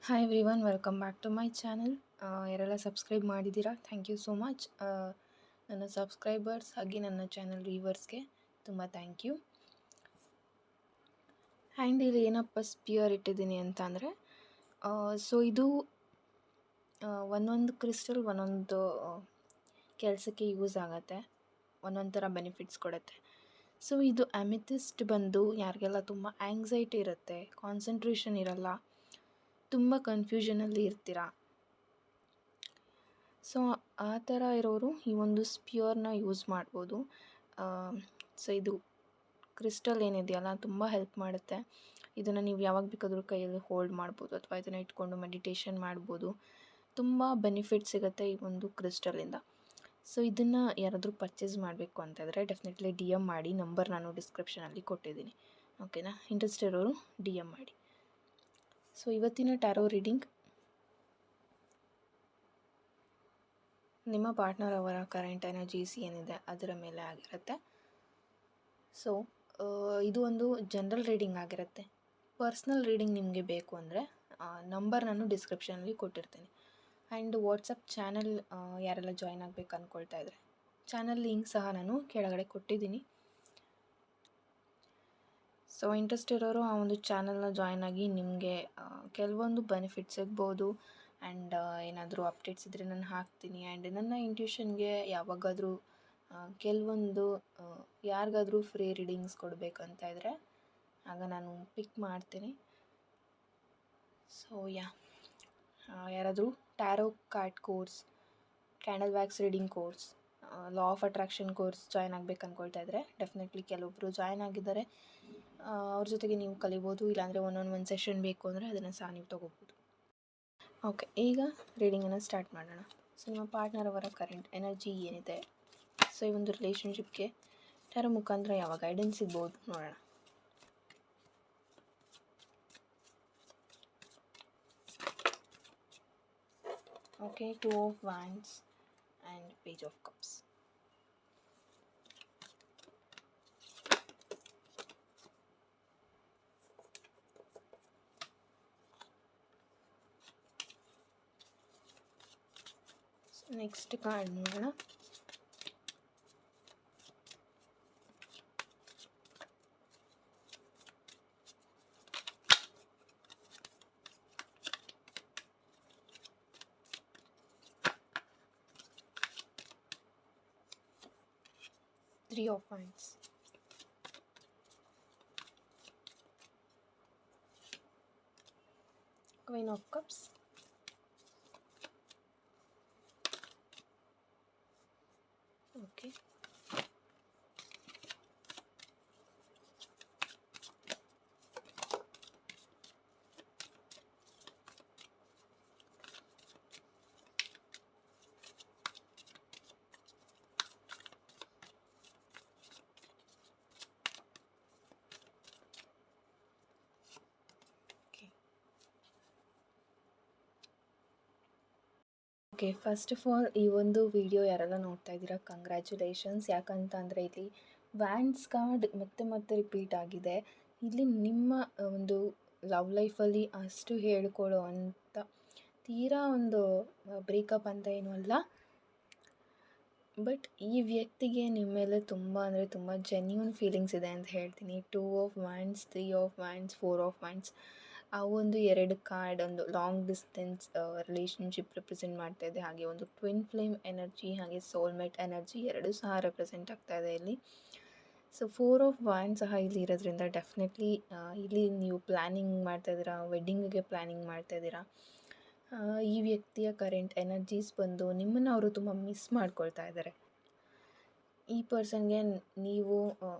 Hi everyone, welcome back to my channel. ಯಾರೆಲ್ಲ subscribe ಮಾಡಿದ್ದೀರಾ, thank you so much. ನನ್ನ subscribers ಹಾಗೆ ನನ್ನ ಚಾನಲ್ ವ್ಯೂವರ್ಸ್ಗೆ ತುಂಬ ಥ್ಯಾಂಕ್ ಯು. ಆ್ಯಂಡ್ ಇಲ್ಲಿ ಏನಪ್ಪ ಸ್ಪಿಯರ್ ಇಟ್ಟಿದ್ದೀನಿ ಅಂತ ಅಂದರೆ, ಸೊ ಇದು ಒಂದೊಂದು ಕ್ರಿಸ್ಟಲ್ ಒಂದೊಂದು ಕೆಲಸಕ್ಕೆ ಯೂಸ್ ಆಗುತ್ತೆ, ಒಂದೊಂದು ಥರ ಬೆನಿಫಿಟ್ಸ್ ಕೊಡುತ್ತೆ. ಸೊ ಇದು ಅಮೆಥಿಸ್ಟ್ ಬಂದು ಯಾರಿಗೆಲ್ಲ ತುಂಬ ಆ್ಯಂಗ್ಸೈಟಿ ಇರುತ್ತೆ, ಕಾನ್ಸಂಟ್ರೇಷನ್ ಇರಲ್ಲ, ತುಂಬ ಕನ್ಫ್ಯೂಷನಲ್ಲಿ ಇರ್ತೀರ, ಸೊ ಆ ಥರ ಇರೋರು ಈ ಒಂದು ಸ್ಪಿಯರ್ನ ಯೂಸ್ ಮಾಡ್ಬೋದು. ಸೊ ಇದು ಕ್ರಿಸ್ಟಲ್ ಏನಿದೆಯಲ್ಲ ತುಂಬ ಹೆಲ್ಪ್ ಮಾಡುತ್ತೆ. ಇದನ್ನು ನೀವು ಯಾವಾಗ ಬೇಕಾದರೂ ಕೈಯಲ್ಲಿ ಹೋಲ್ಡ್ ಮಾಡ್ಬೋದು ಅಥವಾ ಇದನ್ನು ಇಟ್ಕೊಂಡು ಮೆಡಿಟೇಷನ್ ಮಾಡ್ಬೋದು. ತುಂಬ ಬೆನಿಫಿಟ್ ಸಿಗುತ್ತೆ ಈ ಒಂದು ಕ್ರಿಸ್ಟಲಿಂದ. ಸೊ ಇದನ್ನು ಯಾರಾದರೂ ಪರ್ಚೇಸ್ ಮಾಡಬೇಕು ಅಂತಂದರೆ ಡೆಫಿನೆಟ್ಲಿ ಡಿ ಎಮ್ ಮಾಡಿ. ನಂಬರ್ ನಾನು ಡಿಸ್ಕ್ರಿಪ್ಷನಲ್ಲಿ ಕೊಟ್ಟಿದ್ದೀನಿ, ಓಕೆನಾ? ಇಂಟ್ರೆಸ್ಟ್ ಇರೋರು ಡಿ ಎಮ್ ಮಾಡಿ. ಸೊ ಇವತ್ತಿನ ಟ್ಯಾರೋ ರೀಡಿಂಗ್ ನಿಮ್ಮ ಪಾರ್ಟ್ನರ್ ಅವರ ಕರೆಂಟ್ ಎನರ್ಜೀಸ್ ಏನಿದೆ ಅದರ ಮೇಲೆ ಆಗಿರುತ್ತೆ. ಸೊ ಇದು ಒಂದು ಜನರಲ್ ರೀಡಿಂಗ್ ಆಗಿರುತ್ತೆ. ಪರ್ಸ್ನಲ್ ರೀಡಿಂಗ್ ನಿಮಗೆ ಬೇಕು ಅಂದರೆ ನಂಬರ್ ನಾನು ಡಿಸ್ಕ್ರಿಪ್ಷನಲ್ಲಿ ಕೊಟ್ಟಿರ್ತೀನಿ. ಆ್ಯಂಡ್ ವಾಟ್ಸಪ್ ಚಾನಲ್ ಯಾರೆಲ್ಲ ಜಾಯ್ನ್ ಆಗಬೇಕು ಅಂದ್ಕೊಳ್ತಾ ಇದ್ದಾರೆ, ಚಾನಲ್ ಲಿಂಕ್ ಸಹ ನಾನು ಕೆಳಗಡೆ ಕೊಟ್ಟಿದ್ದೀನಿ. ಸೊ ಇಂಟ್ರೆಸ್ಟ್ ಇರೋರು ಆ ಒಂದು ಚಾನಲ್ನ ಜಾಯ್ನ್ ಆಗಿ ನಿಮಗೆ ಕೆಲವೊಂದು ಬೆನಿಫಿಟ್ ಸಿಗ್ಬೋದು. ಆ್ಯಂಡ್ ಏನಾದರೂ ಅಪ್ಡೇಟ್ಸ್ ಇದ್ದರೆ ನಾನು ಹಾಕ್ತೀನಿ. ಆ್ಯಂಡ್ ನನ್ನ ಇಂಟ್ಯೂಷನ್ಗೆ ಯಾವಾಗಾದರೂ ಕೆಲವೊಂದು ಯಾರಿಗಾದರೂ ಫ್ರೀ ರೀಡಿಂಗ್ಸ್ ಕೊಡಬೇಕಂತ ಇದ್ದರೆ ಆಗ ನಾನು ಪಿಕ್ ಮಾಡ್ತೀನಿ. ಸೊ ಯಾರಾದರೂ tarot card course, candle wax reading course, law of attraction course join ಆಗಬೇಕು ಅಂದ್ಕೊಳ್ತಾ ಇದ್ದರೆ ಡೆಫಿನೆಟ್ಲಿ ಕೆಲವೊಬ್ಬರು ಜಾಯ್ನ್ ಆಗಿದ್ದಾರೆ, ಅವ್ರ ಜೊತೆಗೆ ನೀವು ಕಲಿಬೋದು. ಇಲ್ಲಾಂದರೆ ಒನ್ ಸೆಷನ್ ಬೇಕು ಅಂದರೆ ಅದನ್ನು ಸಹ ನೀವು ತೊಗೋಬೋದು. ಓಕೆ, ಈಗ ರೀಡಿಂಗನ್ನು ಸ್ಟಾರ್ಟ್ ಮಾಡೋಣ. ಸೊ ನಿಮ್ಮ ಪಾರ್ಟ್ನರ್ ಅವರ ಕರೆಂಟ್ ಎನರ್ಜಿ ಏನಿದೆ, ಸೊ ಈ ಒಂದು ರಿಲೇಷನ್ಶಿಪ್ಗೆ ಟ್ಯಾರೋ ಮುಖಾಂತರ ಯಾವ ಗೈಡೆನ್ಸ್ ಸಿಗ್ಬೋದು ನೋಡೋಣ. Okay, 2 of Wands and Page of Cups. Next card ನೋಡೋಣ. Three of Wands, Queen of Cups, okay, okay. First of all ಈ ಒಂದು ವಿಡಿಯೋ ಯಾರೆಲ್ಲ ನೋಡ್ತಾ ಇದ್ದೀರಾ, ಕಂಗ್ರ್ಯಾಚುಲೇಷನ್ಸ್. ಯಾಕಂತ ಅಂದರೆ ಇಲ್ಲಿ ವ್ಯಾಂಡ್ಸ್ ಕಾರ್ಡ್ ಮತ್ತೆ ಮತ್ತೆ ರಿಪೀಟ್ ಆಗಿದೆ. ಇಲ್ಲಿ ನಿಮ್ಮ ಒಂದು ಲವ್ ಲೈಫಲ್ಲಿ ಅಷ್ಟು ಹೇಳ್ಕೊಳ್ಳೋ ಅಂಥ ತೀರಾ ಒಂದು ಬ್ರೇಕಪ್ ಅಂತ ಏನೂ ಅಲ್ಲ. ಬಟ್ ಈ ವ್ಯಕ್ತಿಗೆ ನಿಮ್ಮ ಮೇಲೆ ತುಂಬ ಅಂದರೆ ತುಂಬ ಜೆನ್ಯೂನ್ ಫೀಲಿಂಗ್ಸ್ ಇದೆ ಅಂತ ಹೇಳ್ತೀನಿ. 2 of Wands, 3 of Wands, 4 of Wands, ಆ ಒಂದು 2 ಕಾರ್ಡ್ ಒಂದು ಲಾಂಗ್ ಡಿಸ್ಟೆನ್ಸ್ ರಿಲೇಷನ್ಶಿಪ್ ರೆಪ್ರೆಸೆಂಟ್ ಮಾಡ್ತಾ ಇದೆ. ಹಾಗೆ ಒಂದು ಟ್ವಿನ್ ಫ್ಲೇಮ್ ಎನರ್ಜಿ ಹಾಗೆ ಸೋಲ್ಮೇಟ್ ಎನರ್ಜಿ ಎರಡೂ ಸಹ ರೆಪ್ರೆಸೆಂಟ್ ಆಗ್ತಾ ಇದೆ ಇಲ್ಲಿ. ಸೊ 4 of Wands ಸಹ ಇಲ್ಲಿ ಇರೋದ್ರಿಂದ ಡೆಫಿನೆಟ್ಲಿ ಇಲ್ಲಿ ನೀವು ಪ್ಲ್ಯಾನಿಂಗ್ ಮಾಡ್ತಾಯಿದ್ದೀರಾ, ವೆಡ್ಡಿಂಗಿಗೆ ಪ್ಲ್ಯಾನಿಂಗ್ ಮಾಡ್ತಾಯಿದ್ದೀರಾ. ಈ ವ್ಯಕ್ತಿಯ ಕರೆಂಟ್ ಎನರ್ಜೀಸ್ ಬಂದು ನಿಮ್ಮನ್ನು ಅವರು ತುಂಬ ಮಿಸ್ ಮಾಡ್ಕೊಳ್ತಾ ಇದ್ದಾರೆ. ಈ ಪರ್ಸನ್ಗೆ ನೀವು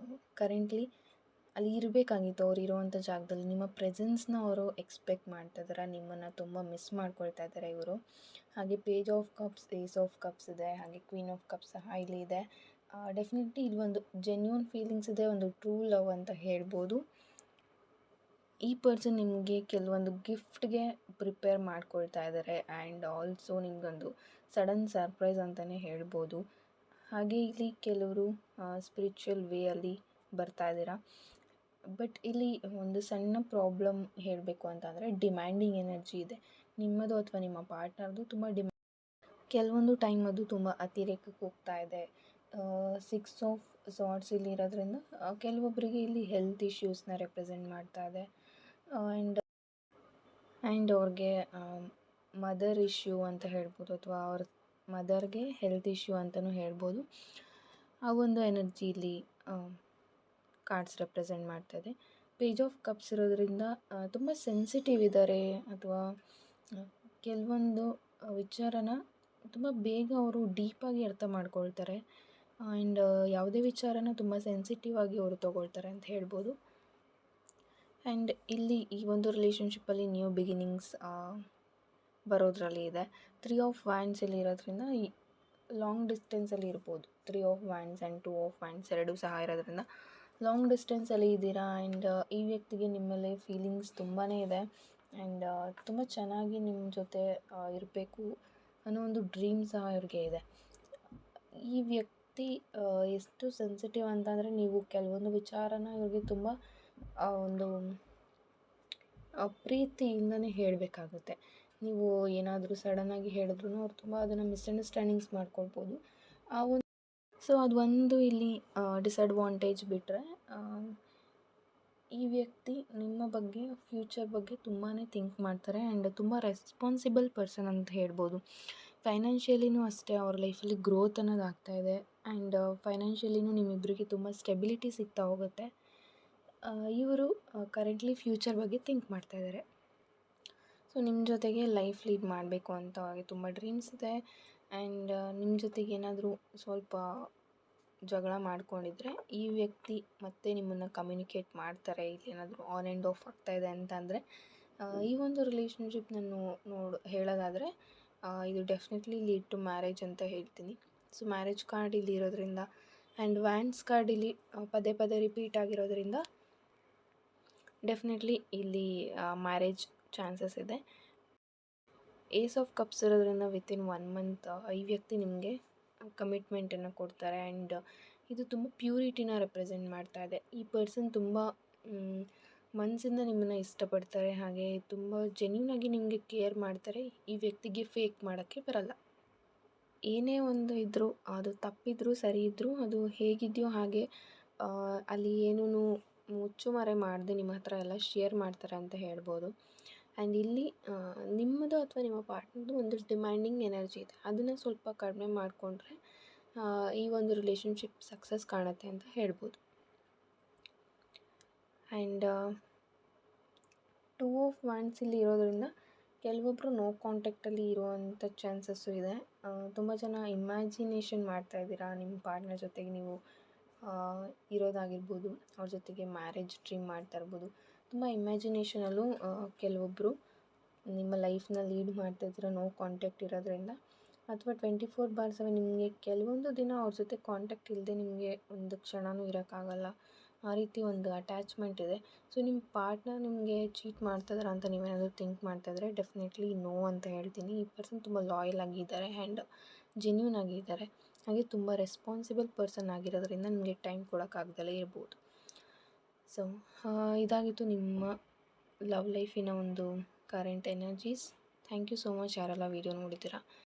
ಕರೆಂಟ್ಲಿ ಅಲ್ಲಿ ಇರಬೇಕಾಗಿತ್ತು, ಅವ್ರು ಇರೋವಂಥ ಜಾಗದಲ್ಲಿ ನಿಮ್ಮ ಪ್ರೆಸೆನ್ಸ್ನ ಅವರು ಎಕ್ಸ್ಪೆಕ್ಟ್ ಮಾಡ್ತಾ ಇದ್ದಾರೆ, ನಿಮ್ಮನ್ನು ತುಂಬ ಮಿಸ್ ಮಾಡ್ಕೊಳ್ತಾ ಇದ್ದಾರೆ ಇವರು. ಹಾಗೆ page of cups, ace of cups ಇದೆ, ಹಾಗೆ ಕ್ವೀನ್ ಆಫ್ ಕಪ್ಸ್ ಸಹ ಇಲ್ಲಿ ಇದೆ. ಡೆಫಿನೆಟ್ಲಿ ಇಲ್ಲಿ ಒಂದು ಜೆನ್ಯೂನ್ ಫೀಲಿಂಗ್ಸ್ ಇದೆ, ಒಂದು ಟ್ರೂ ಲವ್ ಅಂತ ಹೇಳ್ಬೋದು. ಈ ಪರ್ಸನ್ ನಿಮಗೆ ಕೆಲವೊಂದು ಗಿಫ್ಟ್ಗೆ ಪ್ರಿಪೇರ್ ಮಾಡ್ಕೊಳ್ತಾ ಇದ್ದಾರೆ. ಆ್ಯಂಡ್ ಆಲ್ಸೋ ನಿಮಗೊಂದು ಸಡನ್ ಸರ್ಪ್ರೈಸ್ ಅಂತಲೇ ಹೇಳ್ಬೋದು. ಹಾಗೆ ಇಲ್ಲಿ ಕೆಲವರು ಸ್ಪಿರಿಚುವಲ್ ವೇಯಲ್ಲಿ ಬರ್ತಾ ಇದ್ದೀರಾ. ಬಟ್ ಇಲ್ಲಿ ಒಂದು ಸಣ್ಣ ಪ್ರಾಬ್ಲಮ್ ಹೇಳಬೇಕು ಅಂತಂದರೆ ಡಿಮ್ಯಾಂಡಿಂಗ್ ಎನರ್ಜಿ ಇದೆ ನಿಮ್ಮದು ಅಥವಾ ನಿಮ್ಮ ಪಾರ್ಟ್ನರ್ದು. ತುಂಬ ಕೆಲವೊಂದು ಟೈಮ್ ಅದು ತುಂಬ ಅತಿರೇಕಕ್ಕೆ ಹೋಗ್ತಾ ಇದೆ. 6 ಆಫ್ ಸಾರ್ಟ್ಸ್ ಇಲ್ಲಿ ಇರೋದ್ರಿಂದ ಕೆಲವೊಬ್ಬರಿಗೆ ಇಲ್ಲಿ ಹೆಲ್ತ್ ಇಶ್ಯೂಸ್ನ ರೆಪ್ರೆಸೆಂಟ್ ಮಾಡ್ತಾ ಇದೆ. ಆ್ಯಂಡ್ ಅವ್ರಿಗೆ ಮದರ್ ಇಶ್ಯೂ ಅಂತ ಹೇಳ್ಬೋದು, ಅಥವಾ ಅವ್ರ ಮದರ್ಗೆ ಹೆಲ್ತ್ ಇಶ್ಯೂ ಅಂತಲೂ ಹೇಳ್ಬೋದು. ಆ ಒಂದು ಎನರ್ಜಿ ಇಲ್ಲಿ ಕಾರ್ಡ್ಸ್ ರೆಪ್ರೆಸೆಂಟ್ ಮಾಡ್ತಾಯಿದೆ. ಪೇಜ್ ಆಫ್ ಕಪ್ಸ್ ಇರೋದ್ರಿಂದ ತುಂಬ ಸೆನ್ಸಿಟಿವ್ ಇದ್ದಾರೆ, ಅಥವಾ ಕೆಲವೊಂದು ವಿಚಾರನ ತುಂಬ ಬೇಗ ಅವರು ಡೀಪಾಗಿ ಅರ್ಥ ಮಾಡ್ಕೊಳ್ತಾರೆ. ಆ್ಯಂಡ್ ಯಾವುದೇ ವಿಚಾರನ ತುಂಬ ಸೆನ್ಸಿಟಿವ್ ಆಗಿ ಅವರು ತೊಗೊಳ್ತಾರೆ ಅಂತ ಹೇಳ್ಬೋದು. ಆ್ಯಂಡ್ ಇಲ್ಲಿ ಈ ಒಂದು ರಿಲೇಷನ್ಶಿಪ್ಪಲ್ಲಿ ನ್ಯೂ ಬಿಗಿನಿಂಗ್ಸ್ ಬರೋದ್ರಲ್ಲಿ ಇದೆ. 3 ಆಫ್ ವ್ಯಾಂಡ್ಸ್ ಇಲ್ಲಿ ಇರೋದ್ರಿಂದ ಈ ಲಾಂಗ್ ಡಿಸ್ಟೆನ್ಸಲ್ಲಿ ಇರ್ಬೋದು. 3 of wands and 2 of wands ಎರಡೂ ಸಹ ಇರೋದ್ರಿಂದ ಲಾಂಗ್ ಡಿಸ್ಟೆನ್ಸಲ್ಲಿ ಇದ್ದೀರಾ. ಆ್ಯಂಡ್ ಈ ವ್ಯಕ್ತಿಗೆ ನಿಮ್ಮ ಮೇಲೆ ಫೀಲಿಂಗ್ಸ್ ತುಂಬಾ ಇದೆ. ಆ್ಯಂಡ್ ತುಂಬ ಚೆನ್ನಾಗಿ ನಿಮ್ಮ ಜೊತೆ ಇರಬೇಕು ಅನ್ನೋ ಒಂದು ಡ್ರೀಮ್ ಸಹ ಇವ್ರಿಗೆ ಇದೆ. ಈ ವ್ಯಕ್ತಿ ಎಷ್ಟು ಸೆನ್ಸಿಟಿವ್ ಅಂತಂದರೆ, ನೀವು ಕೆಲವೊಂದು ವಿಚಾರನ ಇವ್ರಿಗೆ ತುಂಬ ಒಂದು ಪ್ರೀತಿಯಿಂದನೇ ಹೇಳಬೇಕಾಗುತ್ತೆ. ನೀವು ಏನಾದರೂ ಸಡನ್ನಾಗಿ ಹೇಳಿದ್ರೂ ಅವ್ರು ತುಂಬ ಅದನ್ನು ಮಿಸ್ಅಂಡರ್ಸ್ಟ್ಯಾಂಡಿಂಗ್ಸ್ ಮಾಡ್ಕೊಳ್ಬೋದು. ಸೊ ಅದು ಒಂದು ಇಲ್ಲಿ ಡಿಸಡ್ವಾಂಟೇಜ್ ಬಿಟ್ಟರೆ, ಈ ವ್ಯಕ್ತಿ ನಿಮ್ಮ ಬಗ್ಗೆ, ಫ್ಯೂಚರ್ ಬಗ್ಗೆ ತುಂಬಾ ಥಿಂಕ್ ಮಾಡ್ತಾರೆ. ಆ್ಯಂಡ್ ತುಂಬ ರೆಸ್ಪಾನ್ಸಿಬಲ್ ಪರ್ಸನ್ ಅಂತ ಹೇಳ್ಬೋದು. ಫೈನಾನ್ಷಿಯಲಿನೂ ಅಷ್ಟೇ ಅವ್ರ ಲೈಫಲ್ಲಿ ಗ್ರೋತ್ ಅನ್ನೋದು ಆಗ್ತಾಯಿದೆ. ಆ್ಯಂಡ್ ಫೈನಾನ್ಷಿಯಲಿನೂ ನಿಮ್ಮಿಬ್ಬರಿಗೆ ತುಂಬ ಸ್ಟೆಬಿಲಿಟಿ ಸಿಗ್ತಾ ಹೋಗುತ್ತೆ. ಇವರು ಕರೆಂಟ್ಲಿ ಫ್ಯೂಚರ್ ಬಗ್ಗೆ ಥಿಂಕ್ ಮಾಡ್ತಾಯಿದ್ದಾರೆ. ಸೊ ನಿಮ್ಮ ಜೊತೆಗೆ ಲೈಫ್ ಲೀಡ್ ಮಾಡಬೇಕು ಅಂತ ಅವ್ರಿಗೆ ತುಂಬ ಡ್ರೀಮ್ಸ್ ಇದೆ. ಆ್ಯಂಡ್ ನಿಮ್ಮ ಜೊತೆಗೆ ಏನಾದರೂ ಸ್ವಲ್ಪ ಜಗಳ ಮಾಡ್ಕೊಂಡಿದ್ರೆ ಈ ವ್ಯಕ್ತಿ ಮತ್ತೆ ನಿಮ್ಮನ್ನು ಕಮ್ಯುನಿಕೇಟ್ ಮಾಡ್ತಾರೆ. ಇಲ್ಲಿ ಏನಾದರೂ ಆನ್ ಆ್ಯಂಡ್ ಆಫ್ ಆಗ್ತಾಯಿದೆ ಅಂತಂದರೆ, ಈ ಒಂದು ರಿಲೇಷನ್ಶಿಪ್ನ ಹೇಳೋದಾದರೆ ಇದು ಡೆಫಿನೆಟ್ಲಿ ಲೀಡ್ ಟು ಮ್ಯಾರೇಜ್ ಅಂತ ಹೇಳ್ತೀನಿ. ಸೊ ಮ್ಯಾರೇಜ್ ಕಾರ್ಡ್ ಇಲ್ಲಿ ಇರೋದ್ರಿಂದ, ಆ್ಯಂಡ್ ವ್ಯಾಂಡ್ಸ್ ಕಾರ್ಡ್ ಇಲ್ಲಿ ಪದೇ ಪದೇ ರಿಪೀಟ್ ಆಗಿರೋದ್ರಿಂದ ಡೆಫಿನೆಟ್ಲಿ ಇಲ್ಲಿ ಮ್ಯಾರೇಜ್ ಚಾನ್ಸಸ್ ಇದೆ. ಏಸ್ ಆಫ್ ಕಪ್ಸ್ ಇರೋದ್ರಿಂದ ವಿತಿನ್ 1 ಮಂತ್ ಈ ವ್ಯಕ್ತಿ ನಿಮಗೆ ಕಮಿಟ್ಮೆಂಟನ್ನು ಕೊಡ್ತಾರೆ. ಆ್ಯಂಡ್ ಇದು ತುಂಬ ಪ್ಯೂರಿಟಿನ ರೆಪ್ರೆಸೆಂಟ್ ಮಾಡ್ತಾ ಇದೆ. ಈ ಪರ್ಸನ್ ತುಂಬ ಮನಸ್ಸಿಂದ ನಿಮ್ಮನ್ನು ಇಷ್ಟಪಡ್ತಾರೆ, ಹಾಗೆ ತುಂಬ ಜೆನ್ಯೂನಾಗಿ ನಿಮಗೆ ಕೇರ್ ಮಾಡ್ತಾರೆ. ಈ ವ್ಯಕ್ತಿಗೆ ಫೇಕ್ ಮಾಡೋಕ್ಕೆ ಬರಲ್ಲ. ಏನೇ ಒಂದು ಇದ್ದರೂ, ಅದು ತಪ್ಪಿದ್ರೂ ಸರಿ ಇದ್ದರೂ, ಅದು ಹೇಗಿದೆಯೋ ಹಾಗೆ ಅಲ್ಲಿ ಏನೂ ಮುಚ್ಚುಮರೆ ಮಾಡದೆ ನಿಮ್ಮ ಹತ್ರ ಎಲ್ಲ ಶೇರ್ ಮಾಡ್ತಾರೆ ಅಂತ ಹೇಳ್ಬೋದು. ಆ್ಯಂಡ್ ಇಲ್ಲಿ ನಿಮ್ಮದು ಅಥವಾ ನಿಮ್ಮ ಪಾರ್ಟ್ನರ್ದು ಒಂದು ಡಿಮ್ಯಾಂಡಿಂಗ್ ಎನರ್ಜಿ ಇದೆ. ಅದನ್ನು ಸ್ವಲ್ಪ ಕಡಿಮೆ ಮಾಡಿಕೊಂಡ್ರೆ ಈ ಒಂದು ರಿಲೇಷನ್ಶಿಪ್ ಸಕ್ಸಸ್ ಕಾಣುತ್ತೆ ಅಂತ ಹೇಳ್ಬೋದು. ಆ್ಯಂಡ್ 2 ಆಫ್ ವ್ಯಾಂಡ್ಸ್ ಇಲ್ಲಿ ಇರೋದ್ರಿಂದ ಕೆಲವೊಬ್ಬರು ನೋ ಕಾಂಟ್ಯಾಕ್ಟಲ್ಲಿ ಇರುವಂಥ ಚಾನ್ಸಸ್ಸು ಇದೆ. ತುಂಬ ಜನ ಇಮ್ಯಾಜಿನೇಷನ್ ಮಾಡ್ತಾಯಿದ್ದೀರಾ ನಿಮ್ಮ ಪಾರ್ಟ್ನರ್ ಜೊತೆಗೆ ನೀವು ಇರೋದಾಗಿರ್ಬೋದು, ಅವ್ರ ಜೊತೆಗೆ ಮ್ಯಾರೇಜ್ ಡ್ರೀಮ್ ಮಾಡ್ತಾ ಇರ್ಬೋದು. ತುಂಬ ಇಮ್ಯಾಜಿನೇಷನಲ್ಲೂ ಕೆಲವೊಬ್ಬರು ನಿಮ್ಮ ಲೈಫ್ನ ಲೀಡ್ ಮಾಡ್ತಾಯಿದ್ದೀರಾ ನೋ ಕಾಂಟ್ಯಾಕ್ಟ್ ಇರೋದ್ರಿಂದ. ಅಥವಾ 24/7 ನಿಮಗೆ ಕೆಲವೊಂದು ದಿನ ಅವ್ರ ಜೊತೆ ಕಾಂಟ್ಯಾಕ್ಟ್ ಇಲ್ಲದೆ ನಿಮಗೆ ಒಂದು ಕ್ಷಣವೂ ಇರೋಕ್ಕಾಗಲ್ಲ. ಆ ರೀತಿ ಒಂದು ಅಟ್ಯಾಚ್ಮೆಂಟ್ ಇದೆ. ಸೊ ನಿಮ್ಮ ಪಾರ್ಟ್ನರ್ ನಿಮಗೆ ಚೀಟ್ ಮಾಡ್ತಾಯಿದ್ದಾರೆ ಅಂತ ನೀವೇನಾದರೂ ಥಿಂಕ್ ಮಾಡ್ತಾಯಿದ್ರೆ ಡೆಫಿನೆಟ್ಲಿ ನೋ ಅಂತ ಹೇಳ್ತೀನಿ. ಈ ಪರ್ಸನ್ ತುಂಬ ಲಾಯಲ್ ಆಗಿದ್ದಾರೆ ಆ್ಯಂಡ್ ಜೆನ್ಯೂನ್ ಆಗಿದ್ದಾರೆ. ಹಾಗೆ ತುಂಬ ರೆಸ್ಪಾನ್ಸಿಬಲ್ ಪರ್ಸನ್ ಆಗಿರೋದ್ರಿಂದ ನಿಮಗೆ ಟೈಮ್ ಕೊಡೋಕ್ಕಾಗ್ದಲೇ ಇರ್ಬೋದು. ಸೊ ಇದಾಗಿತ್ತು ನಿಮ್ಮ ಲವ್ ಲೈಫಿನ ಒಂದು current energies. Thank you so much ಯಾರೆಲ್ಲ ವೀಡಿಯೋ ನೋಡಿದ್ದೀರಾ.